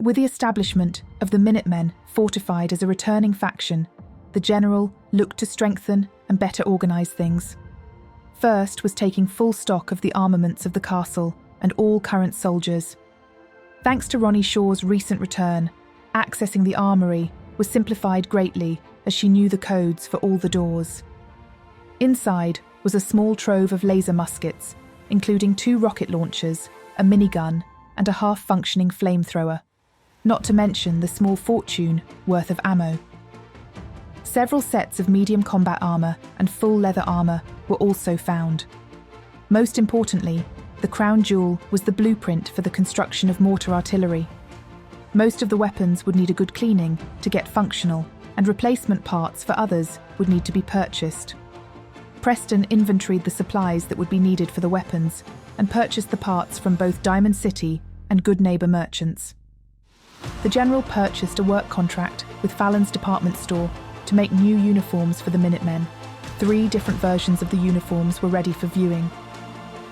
With the establishment of the Minutemen fortified as a returning faction, the general looked to strengthen and better organise things. First was taking full stock of the armaments of the castle and all current soldiers. Thanks to Ronnie Shaw's recent return, accessing the Armory was simplified greatly as she knew the codes for all the doors. Inside was a small trove of laser muskets, including 2 rocket launchers, a minigun, and a half-functioning flamethrower, not to mention the small fortune worth of ammo. Several sets of medium combat armour and full leather armour were also found. Most importantly, the crown jewel was the blueprint for the construction of mortar artillery. Most of the weapons would need a good cleaning to get functional, and replacement parts for others would need to be purchased. Preston inventoried the supplies that would be needed for the weapons and purchased the parts from both Diamond City and Good Neighbour merchants. The General purchased a work contract with Fallon's department store to make new uniforms for the Minutemen. 3 different versions of the uniforms were ready for viewing.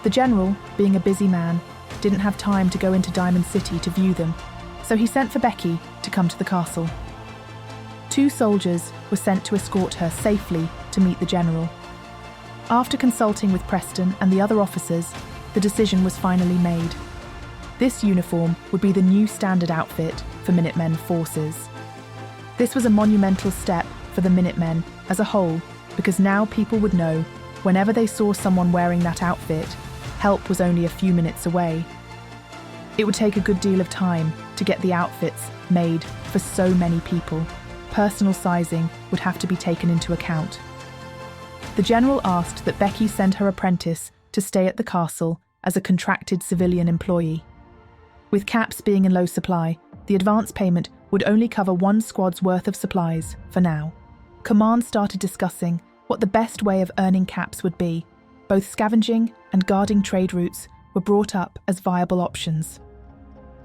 The General, being a busy man, didn't have time to go into Diamond City to view them, so he sent for Becky to come to the castle. 2 soldiers were sent to escort her safely to meet the General. After consulting with Preston and the other officers, the decision was finally made. This uniform would be the new standard outfit for Minutemen forces. This was a monumental step for the Minutemen as a whole, because now people would know, whenever they saw someone wearing that outfit, help was only a few minutes away. It would take a good deal of time to get the outfits made for so many people. Personal sizing would have to be taken into account. The General asked that Becky send her apprentice to stay at the castle as a contracted civilian employee. With caps being in low supply, the advance payment would only cover 1 squad's worth of supplies for now. Command started discussing what the best way of earning caps would be. Both scavenging and guarding trade routes were brought up as viable options.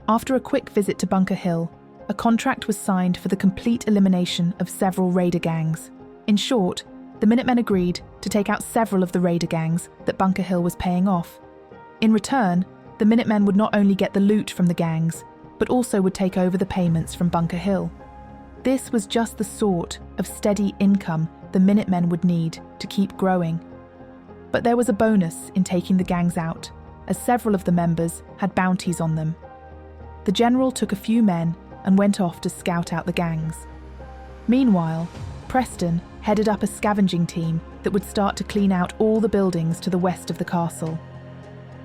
After a quick visit to Bunker Hill, a contract was signed for the complete elimination of several raider gangs. In short, the Minutemen agreed to take out several of the raider gangs that Bunker Hill was paying off. In return, the Minutemen would not only get the loot from the gangs, but also would take over the payments from Bunker Hill. This was just the sort of steady income the Minutemen would need to keep growing. But there was a bonus in taking the gangs out, as several of the members had bounties on them. The General took a few men and went off to scout out the gangs. Meanwhile, Preston headed up a scavenging team that would start to clean out all the buildings to the west of the castle.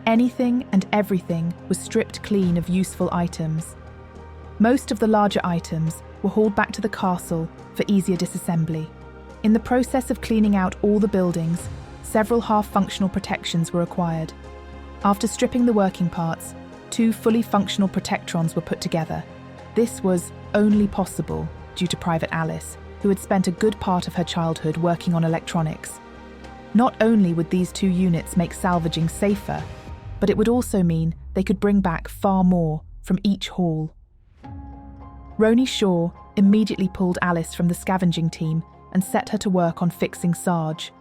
Anything and everything was stripped clean of useful items. Most of the larger items were hauled back to the castle for easier disassembly. In the process of cleaning out all the buildings, several half-functional protections were acquired. After stripping the working parts, 2 fully functional protectrons were put together. This was only possible due to Private Alice, who had spent a good part of her childhood working on electronics. Not only would these 2 units make salvaging safer, but it would also mean they could bring back far more from each haul. Ronnie Shaw immediately pulled Alice from the scavenging team and set her to work on fixing Sarge.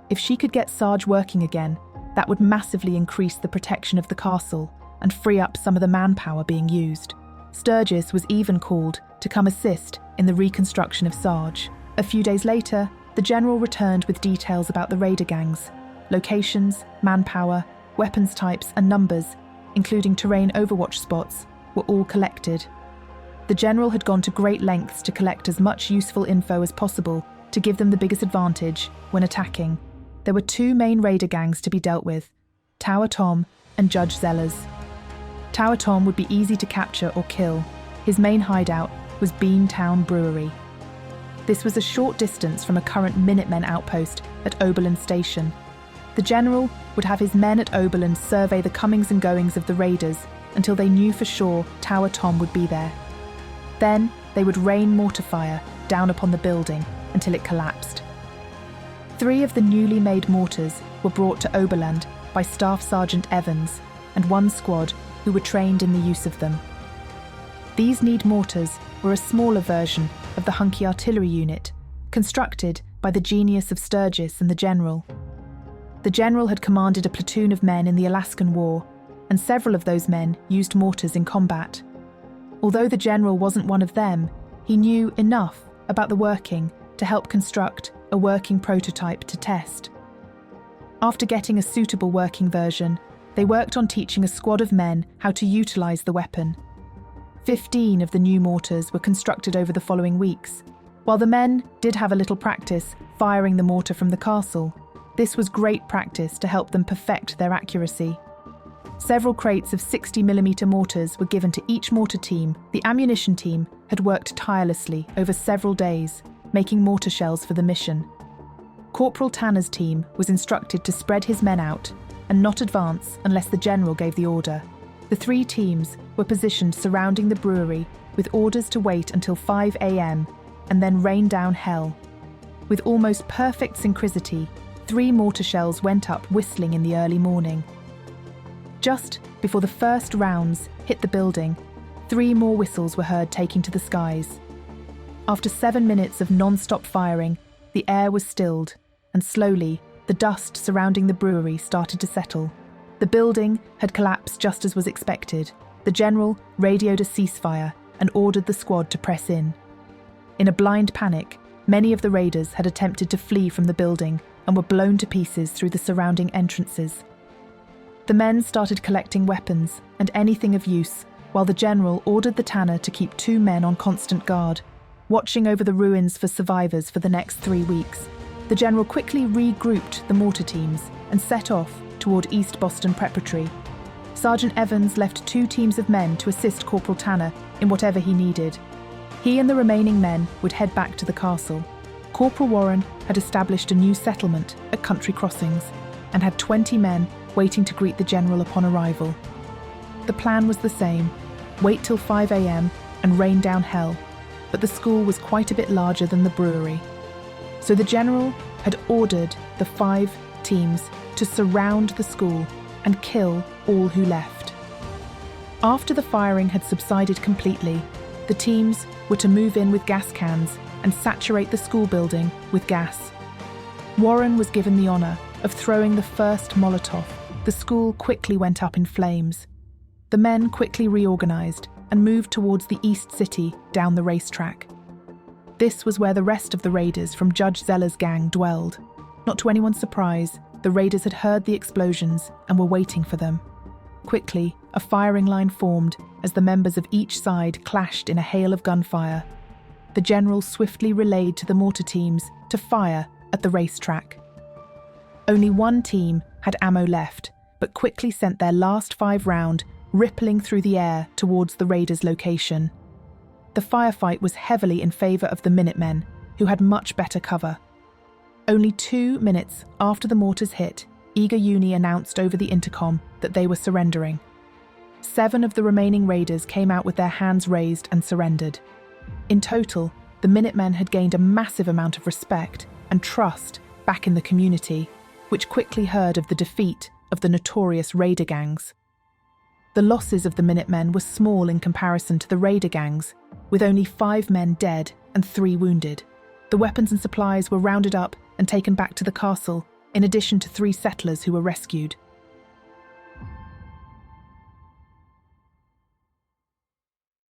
If she could get Sarge working again, that would massively increase the protection of the castle and free up some of the manpower being used. Sturgis was even called to come assist in the reconstruction of Sarge. A few days later, the General returned with details about the raider gangs. Locations, manpower, weapons types and numbers, including terrain overwatch spots, were all collected. The General had gone to great lengths to collect as much useful info as possible to give them the biggest advantage when attacking. There were 2 main raider gangs to be dealt with, Tower Tom and Judge Zellers. Tower Tom would be easy to capture or kill. His main hideout was Beantown Brewery. This was a short distance from a current Minutemen outpost at Oberlin Station. The General would have his men at Oberlin survey the comings and goings of the raiders until they knew for sure Tower Tom would be there. Then they would rain mortar fire down upon the building until it collapsed. 3 of the newly made mortars were brought to Oberland by Staff Sergeant Evans and 1 squad who were trained in the use of them. These Need mortars were a smaller version of the hunky artillery unit, constructed by the genius of Sturgis and the General. The General had commanded a platoon of men in the Alaskan War, and several of those men used mortars in combat. Although the general wasn't one of them, he knew enough about the working to help construct a working prototype to test. After getting a suitable working version, they worked on teaching a squad of men how to utilize the weapon. 15 of the new mortars were constructed over the following weeks. While the men did have a little practice firing the mortar from the castle, this was great practice to help them perfect their accuracy. Several crates of 60mm mortars were given to each mortar team. The ammunition team had worked tirelessly over several days, making mortar shells for the mission. Corporal Tanner's team was instructed to spread his men out and not advance unless the general gave the order. The 3 teams were positioned surrounding the brewery with orders to wait until 5 a.m. and then rain down hell. With almost perfect synchronicity, 3 mortar shells went up whistling in the early morning. Just before the first rounds hit the building, 3 more whistles were heard taking to the skies. After 7 minutes of non-stop firing, the air was stilled, and slowly, the dust surrounding the brewery started to settle. The building had collapsed just as was expected. The general radioed a ceasefire and ordered the squad to press in. In a blind panic, many of the raiders had attempted to flee from the building and were blown to pieces through the surrounding entrances. The men started collecting weapons and anything of use, while the general ordered the tanner to keep 2 men on constant guard, watching over the ruins for survivors for the next 3 weeks. The general quickly regrouped the mortar teams and set off toward East Boston Preparatory. Sergeant Evans left 2 teams of men to assist Corporal Tanner in whatever he needed. He and the remaining men would head back to the castle. Corporal Warren had established a new settlement at Country Crossings and had 20 men waiting to greet the general upon arrival. The plan was the same: wait till 5 a.m. and rain down hell, but the school was quite a bit larger than the brewery. So the general had ordered the 5 teams to surround the school and kill all who left. After the firing had subsided completely, the teams were to move in with gas cans and saturate the school building with gas. Warren was given the honor of throwing the first Molotov. The school quickly went up in flames. The men quickly reorganized and moved towards the East City down the racetrack. This was where the rest of the raiders from Judge Zeller's gang dwelled. Not to anyone's surprise, the raiders had heard the explosions and were waiting for them. Quickly, a firing line formed as the members of each side clashed in a hail of gunfire. The general swiftly relayed to the mortar teams to fire at the racetrack. Only 1 team had ammo left, but quickly sent their last 5 round rippling through the air towards the raiders' location. The firefight was heavily in favor of the Minutemen, who had much better cover. Only 2 minutes after the mortars hit, Eager Uni announced over the intercom that they were surrendering. 7 of the remaining raiders came out with their hands raised and surrendered. In total, the Minutemen had gained a massive amount of respect and trust back in the community, which quickly heard of the defeat of the notorious raider gangs. The losses of the Minutemen were small in comparison to the raider gangs, with only 5 men dead and 3 wounded. The weapons and supplies were rounded up and taken back to the castle, in addition to 3 settlers who were rescued.